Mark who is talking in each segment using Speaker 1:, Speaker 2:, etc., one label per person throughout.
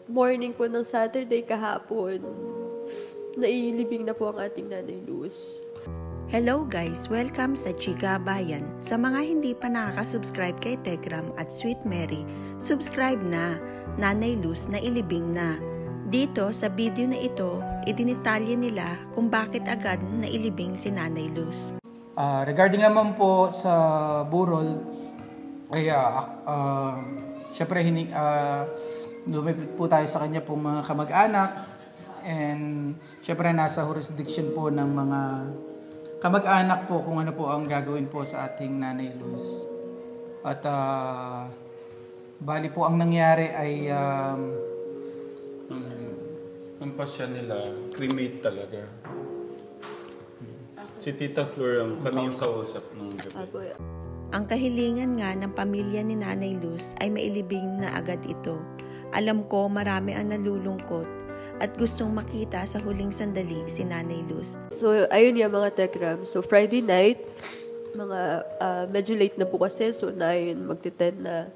Speaker 1: morning po ng Saturday kahapon, nailibing na po ang ating Nanay Luz.
Speaker 2: Hello guys! Welcome sa Chika Bayan. Sa mga hindi pa nakaka-subscribe kay Tegram at Sweet Mary, subscribe na. Nanay Luz na ilibing na. Dito sa video na ito, idinitalye nila kung bakit agad nailibing si Nanay Luz.
Speaker 3: Regarding naman po sa burol, ay syempre lumipit po tayo sa kanya pong mga kamag-anak, and syempre nasa jurisdiction po ng mga kamag-anak po kung ano po ang gagawin po sa ating Nanay Luz. At bali po ang nangyari ay
Speaker 4: ang pasya nila, cremate talaga. Si Tita Flor kami yung kausap ng gabi.
Speaker 2: Ang kahilingan nga ng pamilya ni Nanay Luz ay mailibing na agad ito. Alam ko marami ang nalulungkot at gustong makita sa huling sandali si Nanay Luz.
Speaker 1: So, ayun yung mga Tegram. So, Friday night, medyo late na po kasi. So, 9, magti-10 na.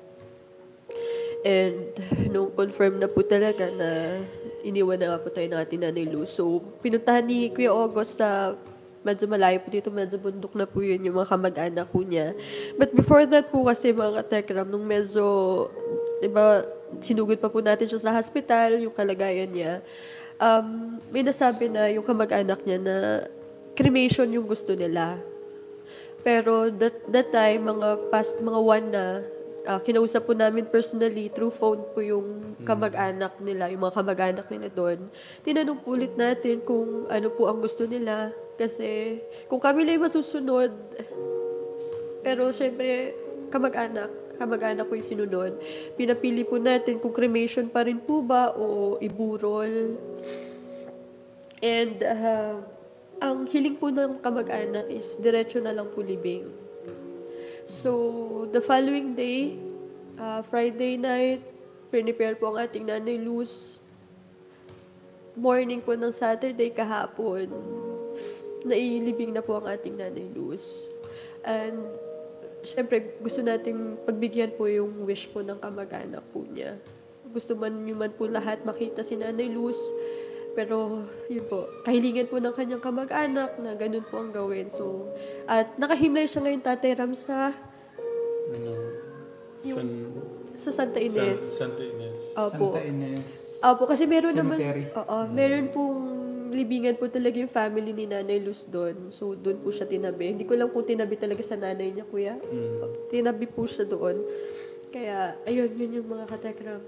Speaker 1: And, nung confirm na po talaga na iniwan na nga po tayo ng ating Nanay Luz. So, pinuntahan ni Kuya August sa medyo malayo po dito, medyo bundok na po yun, yung mga kamag-anak po niya. But before that po kasi mga Tekram, nung medyo, diba, sinugod pa po natin siya sa hospital, yung kalagayan niya, may nasabi na yung kamag-anak niya na cremation yung gusto nila. Pero that time, mga 1 na, kinausap po namin personally through phone po yung kamag-anak nila, yung mga kamag-anak nila doon. Tinanong po ulit natin kung ano po ang gusto nila. Kasi kung kami lang masusunod, pero syempre kamag-anak po yung sinunod. Pinapili po natin kung cremation pa rin po ba o iburol. And ang hiling po ng kamag-anak is diretso na lang po libing. So, the following day, Friday night, prepare po ang ating Nanay Luz. Morning po ng Saturday kahapon, nailibing na po ang ating Nanay Luz. And, syempre, gusto nating pagbigyan po yung wish po ng kamag-anak po niya. Gusto man po lahat makita si Nanay Luz. Pero, yun po, kahilingan po ng kanyang kamag-anak na ganun po ang gawin. So, at nakahimlay siya ngayon, Tatay Ram, sa Santa Ines.
Speaker 4: Santa Ines.
Speaker 1: Opo.
Speaker 3: Santa Ines.
Speaker 1: Opo, kasi meron
Speaker 3: Cemetery.
Speaker 1: naman, meron pong libingan po talaga yung family ni Nanay Luz doon. So, doon po siya tinabi. Hindi ko lang po tinabi talaga sa nanay niya, kuya. Tinabi po siya doon. Kaya, ayun, yun yung mga katekram.